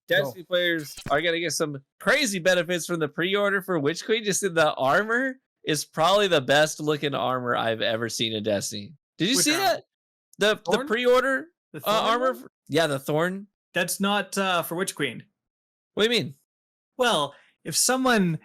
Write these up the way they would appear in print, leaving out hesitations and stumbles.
Destiny players are gonna get some crazy benefits from the pre-order for Witch Queen. Just in the armor is probably the best looking armor I've ever seen in Destiny. Did you see that? The pre-order armor? Yeah, the Thorn. That's not for Witch Queen. What do you mean? Well, if someone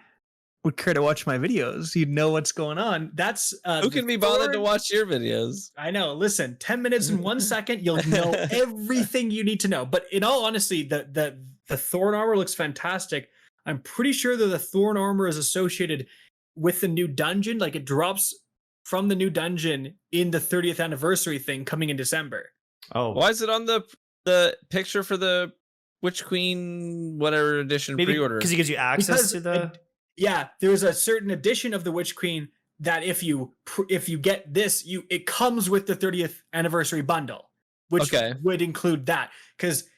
would care to watch my videos, you'd know what's going on. That's who can be bothered to watch your videos? I know. Listen, 10 minutes and 1 second, you'll know everything you need to know. But in all honesty, the Thorn armor looks fantastic. I'm pretty sure that the Thorn armor is associated with the new dungeon. Like it drops from the new dungeon in the 30th anniversary thing coming in December. Oh, why is it on the picture for the Witch Queen whatever edition pre-order? Because it gives you access to the. Yeah, there's a certain edition of the Witch Queen that if you get this, it comes with the 30th anniversary bundle, which would include that. Because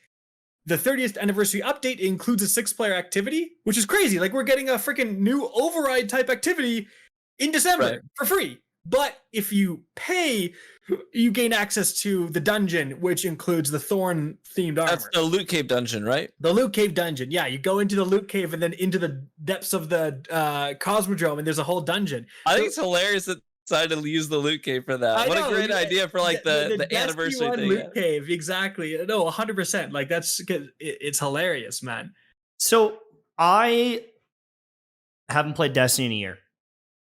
the 30th anniversary update includes a 6-player activity, which is crazy. Like we're getting a freaking new override type activity in December for free. But if you pay, you gain access to the dungeon, which includes the Thorn themed armor. That's the Loot Cave dungeon, right? The Loot Cave dungeon. Yeah, you go into the Loot Cave and then into the depths of the Cosmodrome, and there's a whole dungeon. I think it's hilarious that decided to use the Loot Cave for that. What a great idea for like the anniversary thing. Loot Cave, exactly. No, 100%. Like it's hilarious, man. So I haven't played Destiny in a year.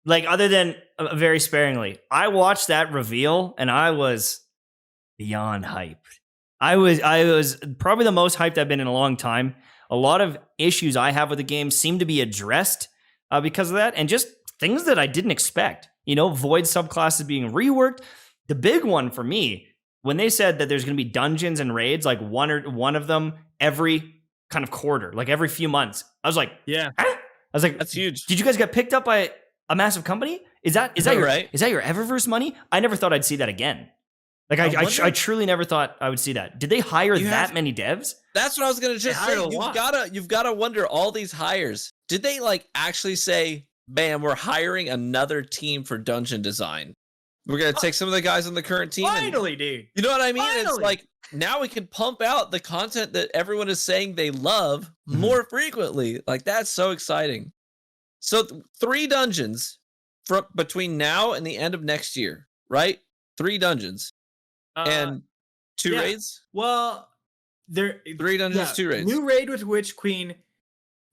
Like other than very sparingly, I watched that reveal and I was beyond hyped. I was probably the most hyped I've been in a long time. A lot of issues I have with the game seem to be addressed because of that, and just things that I didn't expect. You know, Void subclasses being reworked. The big one for me, when they said that there's going to be dungeons and raids, like one of them every kind of quarter, like every few months. I was like, yeah. Huh? I was like, that's huge. Did you guys get picked up by a massive company? Is that your right? Is that your Eververse money? I never thought I'd see that again. Like I truly never thought I would see that. Did they hire many devs? That's what I was gonna just say. You've gotta wonder all these hires. Did they like actually say, "Bam, we're hiring another team for dungeon design. We're gonna take some of the guys on the current team." Finally, dude. You know what I mean? Finally. It's like now we can pump out the content that everyone is saying they love more frequently. Like that's so exciting. So 3 dungeons from between now and the end of next year, right? 3 dungeons and 2 raids. Well, 3 dungeons, 2 raids. New raid with Witch Queen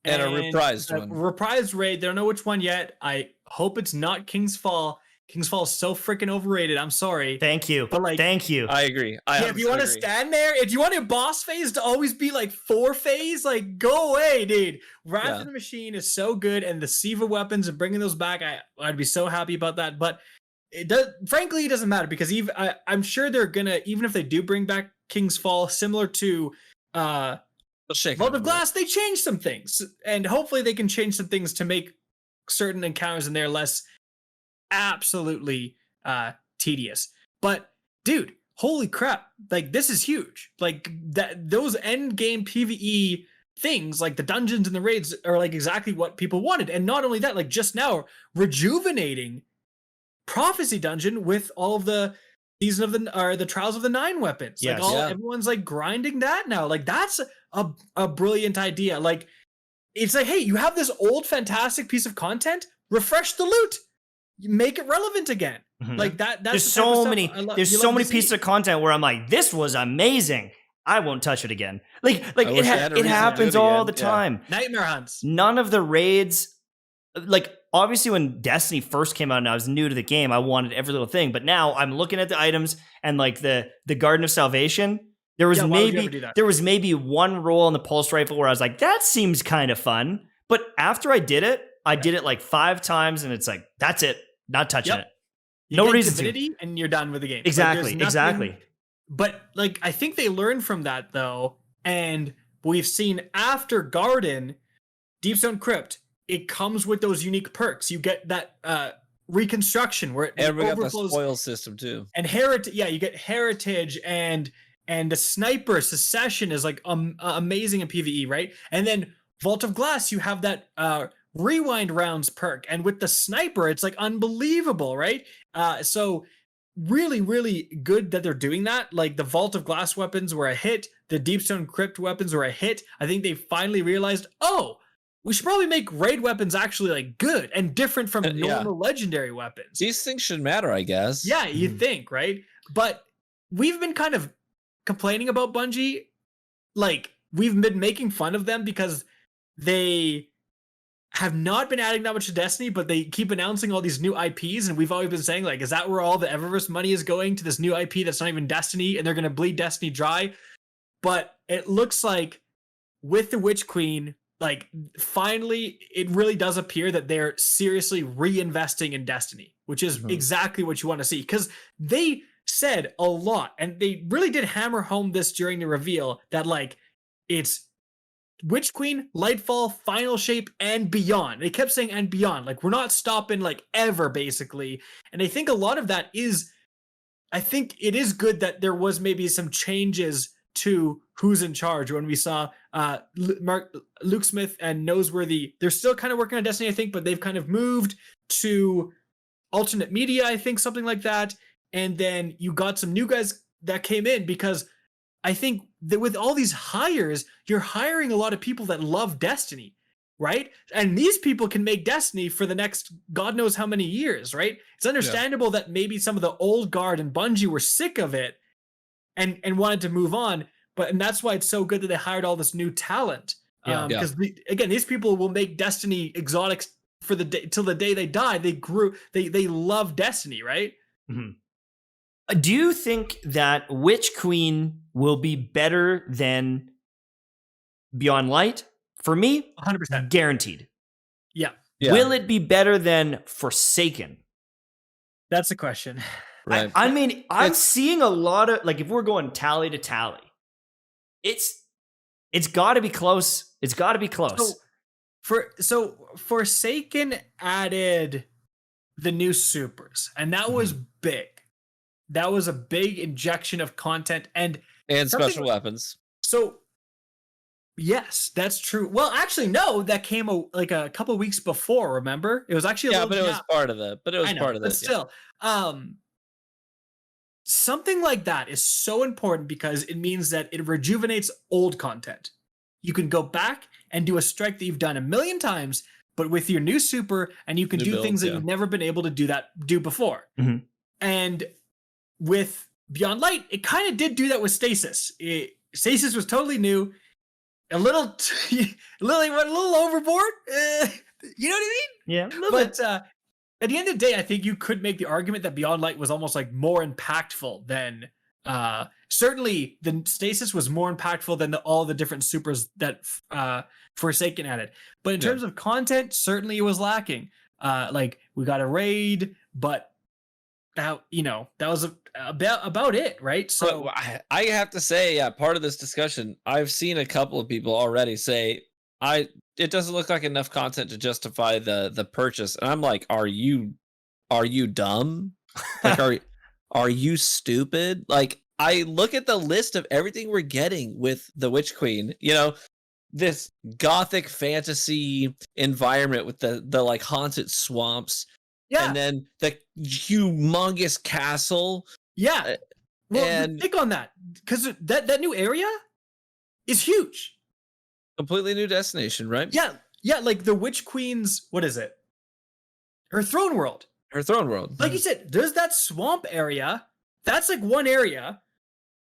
and a reprised one. Reprised raid. They don't know which one yet. I hope it's not King's Fall. King's Fall is so freaking overrated. I'm sorry. Thank you. But like, thank you. I agree. If you want to stand there, if you want your boss phase to always be like 4 phase, like go away, dude. Wrath of the Machine is so good, and the Siva weapons and bringing those back, I'd be so happy about that. But it does. Frankly, it doesn't matter because I'm sure they're gonna, even if they do bring back King's Fall, similar to Vault of Glass, they change some things, and hopefully they can change some things to make certain encounters in there less absolutely tedious. But dude, holy crap, like this is huge. Like those end game PvE things, like the dungeons and the raids, are like exactly what people wanted. And not only that, like just now rejuvenating Prophecy Dungeon with all of the the Trials of the 9 weapons. Yes. Like everyone's like grinding that now. Like that's a brilliant idea. Like it's like, hey, you have this old fantastic piece of content, refresh the loot. You make it relevant again. Like that's there's so many pieces of content where I'm like, this was amazing. I won't touch it again. Like it happens all the time. Nightmare hunts. None of the raids, like obviously when Destiny first came out and I was new to the game, I wanted every little thing. But now I'm looking at the items and like the Garden of Salvation. There was maybe one roll on the pulse rifle where I was like, that seems kind of fun. But after I did it like 5 times, and it's like, that's it. Not touching it. No reason to. And you're done with the game. Exactly. Like, exactly. But like, I think they learned from that though. And we've seen after Garden, Deepstone Crypt, it comes with those unique perks. You get that reconstruction where it we got the spoil system too. And heritage. Yeah, you get heritage and the sniper secession is like amazing in PvE, right? And then Vault of Glass, you have that rewind rounds perk, and with the sniper it's like unbelievable, right? So really, really good that they're doing that. Like the Vault of Glass weapons were a hit. The Deepstone Crypt weapons were a hit. I think they finally realized, oh, we should probably make raid weapons actually like good and different from normal legendary weapons. These things should matter, I guess. Yeah, you think, right? But we've been kind of complaining about Bungie. Like, we've been making fun of them because they have not been adding that much to Destiny, but they keep announcing all these new IPs, and we've always been saying, like, is that where all the Eververse money is going, to this new IP that's not even Destiny, and they're going to bleed Destiny dry? But it looks like with the Witch Queen, like, finally, it really does appear that they're seriously reinvesting in Destiny, which is exactly what you want to see, because they said a lot, and they really did hammer home this during the reveal, that, like, it's Witch Queen, Lightfall, Final Shape, and beyond. They kept saying and beyond. Like, we're not stopping, like, ever, basically. And I think a lot of that is, I think it is good that there was maybe some changes to who's in charge. When we saw Luke Smith and Noseworthy, they're still kind of working on Destiny, I think, but they've kind of moved to alternate media, I think, something like that. And then you got some new guys that came in, because I think that with all these hires, you're hiring a lot of people that love Destiny, right? And these people can make Destiny for the next God knows how many years, right? It's understandable that maybe some of the old guard and Bungie were sick of it and wanted to move on. And that's why it's so good that they hired all this new talent. Because again, these people will make Destiny exotics for the day till the day they die. They love Destiny, right? Mm-hmm. Do you think that Witch Queen will be better than Beyond Light? For me, 100%. Guaranteed. Yeah. Will it be better than Forsaken? That's the question. Right. I mean, I'm seeing a lot of, like, if we're going tally to tally, it's got to be close. It's got to be close. So Forsaken added the new supers, and that was big. That was a big injection of content and special weapons. So, yes, that's true. Well, actually, no, that came like a couple of weeks before. Remember, it was actually but it was part of it. But it was part of it. But still, something like that is so important because it means that it rejuvenates old content. You can go back and do a strike that you've done a million times, but with your new super, and you can do things that you've never been able to do before. Mm-hmm. And with Beyond Light, it kind of did do that with Stasis. Stasis was totally new, a little overboard. You know what I mean? Yeah, but at the end of the day, I think you could make the argument that Beyond Light was almost like more impactful than certainly the Stasis was more impactful than all the different supers that Forsaken added. But in terms of content, certainly it was lacking. Like, we got a raid, but that was about it, right? So but I have to say, part of this discussion, I've seen a couple of people already say it doesn't look like enough content to justify the purchase, and I'm like, are you dumb? Like, are you stupid? Like, I look at the list of everything we're getting with the Witch Queen, this gothic fantasy environment with the like haunted swamps. Yeah. And then the humongous castle. Yeah. Well, think on that, because that new area is huge. Completely new destination, right? Yeah. Yeah, like the Witch Queen's, what is it? Her throne world. Like you said, there's that swamp area. That's like one area.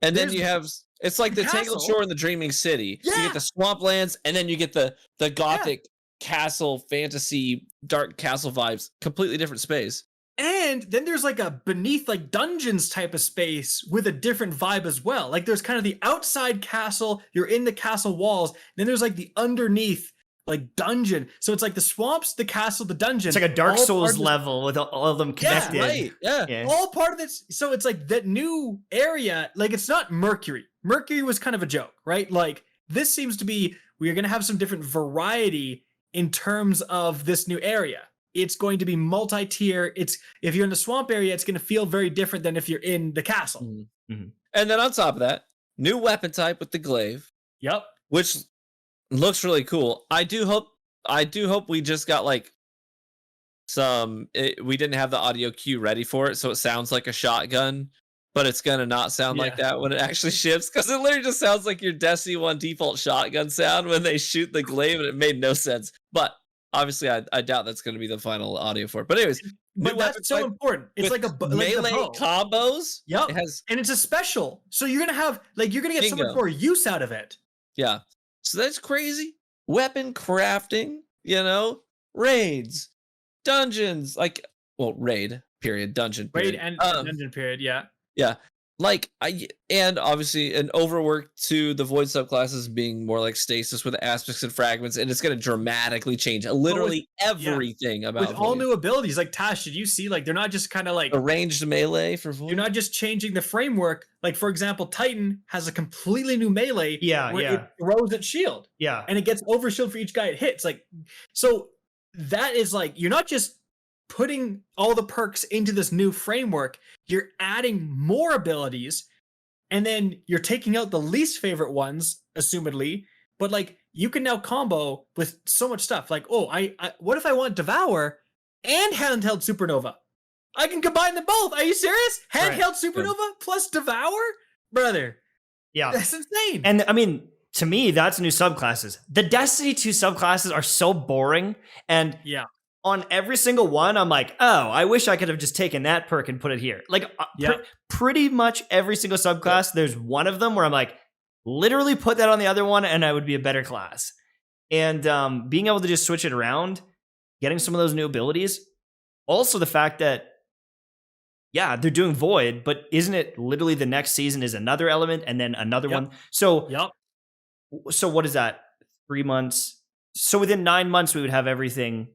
And then you have, it's like the Tangled Shore and the Dreaming City. Yeah. You get the swamplands, and then you get the gothic castle fantasy dark castle vibes. Completely different space. And then there's like a beneath like dungeons type of space with a different vibe as well. Like, there's kind of the outside castle, you're in the castle walls, then there's like the underneath like dungeon. So it's like the swamps, the castle, the dungeon. It's like a Dark Souls level with all of them connected. Yeah, right. Yeah. All part of this. So it's like that new area, like, it's not Mercury. Mercury was kind of a joke, right? Like, this seems to be, we're going to have some different variety in terms of this new area. It's going to be multi-tier. If you're in the swamp area, it's going to feel very different than if you're in the castle. Mm-hmm. And then on top of that, new weapon type with the glaive. Yep. Which looks really cool. I do hope we just got like we didn't have the audio cue ready for it, so it sounds like a shotgun, but it's gonna not sound like that when it actually ships, because it literally just sounds like your Destiny 1 default shotgun sound when they shoot the glaive, and it made no sense. But obviously, I doubt that's gonna be the final audio for it. But anyways, but that's so important. It's like a melee combos. Yep, it has, and it's a special, so you're gonna have you're gonna get so much more use out of it. Yeah, so that's crazy. Weapon crafting, raids, dungeons, raid period, dungeon period. Raid and dungeon period, yeah. And obviously an overwork to the void subclasses being more like stasis with aspects and fragments, and it's going to dramatically change literally everything about with all new abilities. Like Tash, did you see they're not just kind of like arranged melee for void? You're not just changing the framework. Like for example, Titan has a completely new melee. It throws its shield. And it gets overshield for each guy it hits. So that is you're not just putting all the perks into this new framework, you're adding more abilities, and then you're taking out the least favorite ones, assumedly. But you can now combo with so much stuff. What if I want Devour and handheld Supernova? I can combine them both. Are you serious? Handheld Supernova plus Devour, brother. Yeah, that's insane. And I mean, to me, that's new subclasses. The Destiny 2 subclasses are so boring, and on every single one, I'm like, oh, I wish I could have just taken that perk and put it here. Pretty much every single subclass, there's one of them where I'm like, literally put that on the other one and I would be a better class. And being able to just switch it around, getting some of those new abilities. Also the fact that, they're doing Void, but isn't it literally the next season is another element and then another one? So, so what is that? 3 months? So within 9 months, we would have everything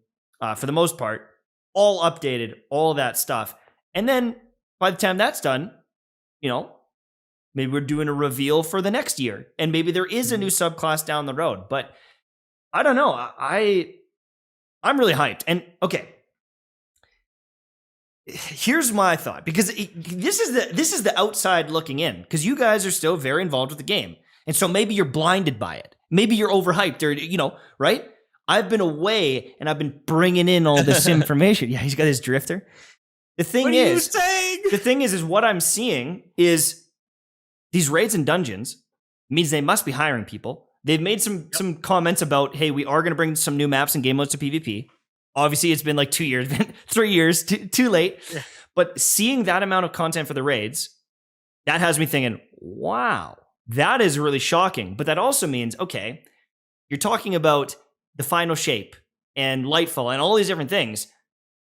for the most part, all updated, all that stuff. And then by the time that's done, maybe we're doing a reveal for the next year. And maybe there is a new subclass down the road. But I don't know. I'm really hyped. And okay, here's my thought, because this is the outside looking in, because you guys are still very involved with the game. And so maybe you're blinded by it. Maybe you're overhyped or, right? I've been away and I've been bringing in all this information. Yeah, he's got his drifter. The thing is what I'm seeing is these raids and dungeons means they must be hiring people. They've made some comments about, hey, we are going to bring some new maps and game modes to PvP. Obviously, it's been 2 years, 3 years, too late. Yeah. But seeing that amount of content for the raids, that has me thinking, wow, that is really shocking. But that also means, okay, you're talking about the final shape and Lightfall and all these different things.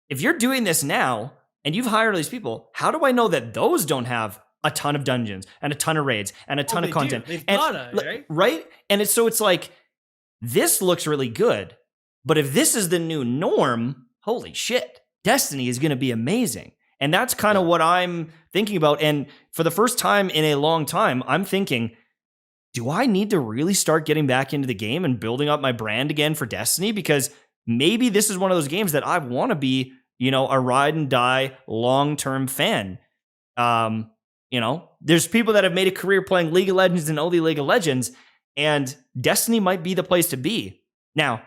If you're doing this now and you've hired all these people, how do I know that those don't have a ton of dungeons and a ton of raids and a ton of content? They've gotta, right? Right? And it's this looks really good. But if this is the new norm, holy shit, Destiny is going to be amazing. And that's kind of what I'm thinking about. And for the first time in a long time, I'm thinking, do I need to really start getting back into the game and building up my brand again for Destiny? Because maybe this is one of those games that I want to be, a ride and die long-term fan. There's people that have made a career playing League of Legends and only League of Legends, and Destiny might be the place to be. Now,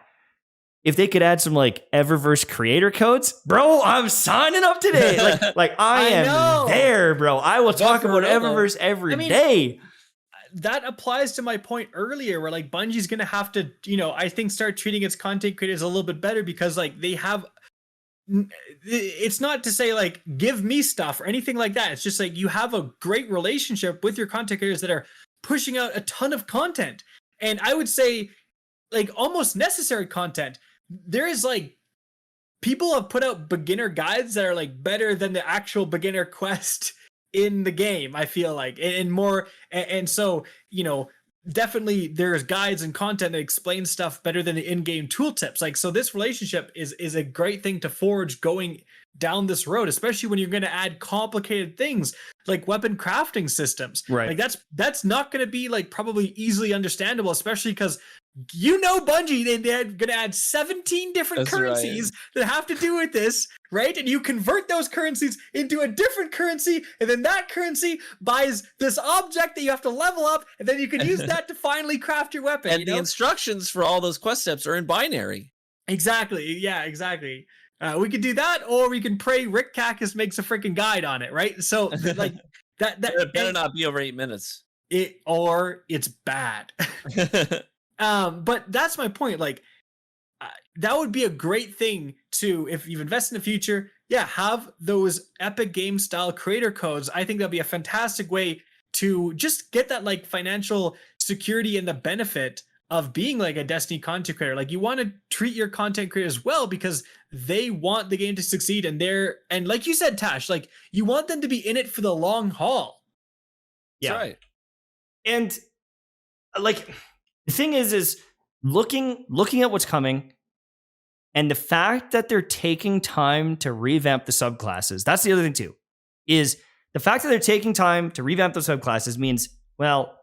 if they could add some Eververse creator codes, bro, I'm signing up today. I am there, bro. I will talk about Eververse every day. That applies to my point earlier where Bungie's going to have to, I think start treating its content creators a little bit better, because they have, it's not to say give me stuff or anything like that. It's just you have a great relationship with your content creators that are pushing out a ton of content. And I would say almost necessary content. There is people have put out beginner guides that are better than the actual beginner quest in the game, I feel and more. And so, definitely there's guides and content that explain stuff better than the in-game tooltips. So this relationship is a great thing to forge going down this road, especially when you're going to add complicated things like weapon crafting systems. Right. That's not going to be probably easily understandable, especially because Bungie, they're going to add 17 different currencies that have to do with this, right? And you convert those currencies into a different currency, and then that currency buys this object that you have to level up, and then you can use that to finally craft your weapon. And the instructions for all those quest steps are in binary. Exactly. Yeah, exactly. We could do that, or we can pray Rick Cactus makes a freaking guide on it, right? So like that It better not be over 8 minutes. Or it's bad. But that's my point. Like that would be a great thing to, if you've invested in the future, have those Epic Game style creator codes. I think that'd be a fantastic way to just get that like financial security and the benefit of being like a Destiny content creator. Like you want to treat your content creators well because they want the game to succeed, and like you said, Tash, like you want them to be in it for the long haul. That's right. And like the thing is looking at what's coming, and the fact that they're taking time to revamp the subclasses. That's the other thing too, is the fact that they're taking time to revamp the subclasses means, well,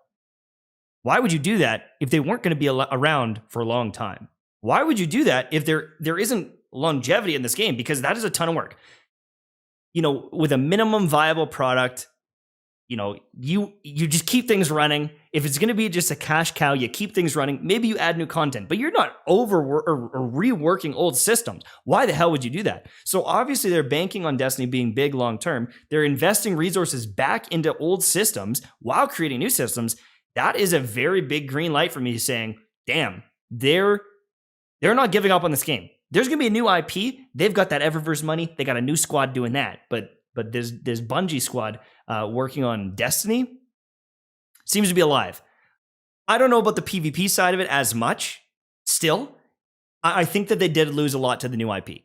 why would you do that if they weren't going to be around for a long time? Why would you do that if there isn't longevity in this game? Because that is a ton of work. You know, with a minimum viable product, you know, you just keep things running. If it's going to be just a cash cow, you keep things running. Maybe you add new content, but you're not or reworking old systems. Why the hell would you do that? So obviously they're banking on Destiny being big long term. They're investing resources back into old systems while creating new systems. That is a very big green light for me saying, damn, they're not giving up on this game. There's going to be a new IP. They've got that Eververse money. They got a new squad doing that. But there's Bungie squad working on Destiny. Seems to be alive. I don't know about the PvP side of it as much. Still, I think that they did lose a lot to the new IP.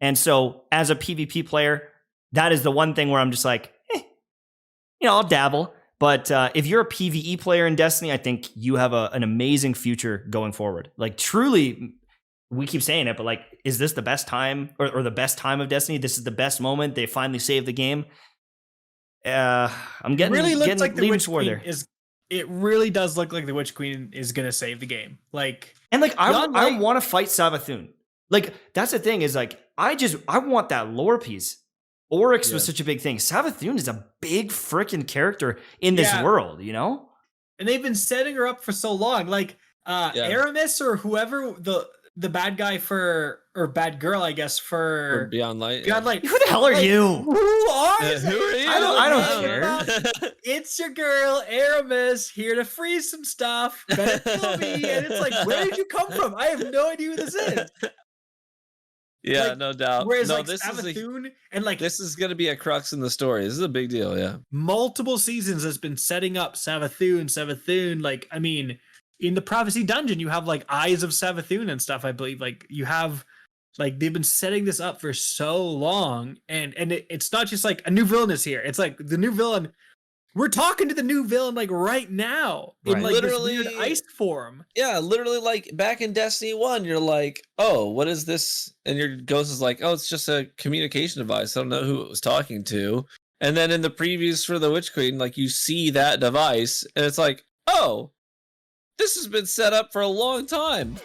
And so as a PvP player, that is the one thing where I'm just like, I'll dabble. But if you're a PvE player in Destiny, I think you have an amazing future going forward. Like truly, we keep saying it, but like, is this the best time or the best time of Destiny? This is the best moment. They finally saved the game. I'm getting really looks like the Witch Queen there. It really does look like the Witch Queen is gonna save the game. Like, and like I want to fight Savathun. Like that's the thing is like I want that lore piece. Oryx was such a big thing. Savathun is a big freaking character in this world, you know? And they've been setting her up for so long. Like Aramis or whoever the bad guy or bad girl, I guess, for Beyond Light. Beyond Light. Who the hell are you? Who are you? Who are you? I don't care. It's your girl, Aramis, here to freeze some stuff. Better kill me. And it's like, where did you come from? I have no idea who this is. Yeah, like, no doubt. Whereas no, like this Savathun and like this is gonna be a crux in the story. This is a big deal, yeah. Multiple seasons has been setting up Savathun. Like, I mean, in the Prophecy Dungeon, you have like Eyes of Savathun and stuff, I believe. Like you have like they've been setting this up for so long, and it's not just like a new villain is here. It's like the new villain. We're talking to the new villain like right now in like literally this weird ice form. Yeah, literally like back in Destiny 1, you're like, oh, what is this? And your ghost is like, oh, it's just a communication device. I don't know who it was talking to. And then in the previews for the Witch Queen, like you see that device and it's like, oh, this has been set up for a long time.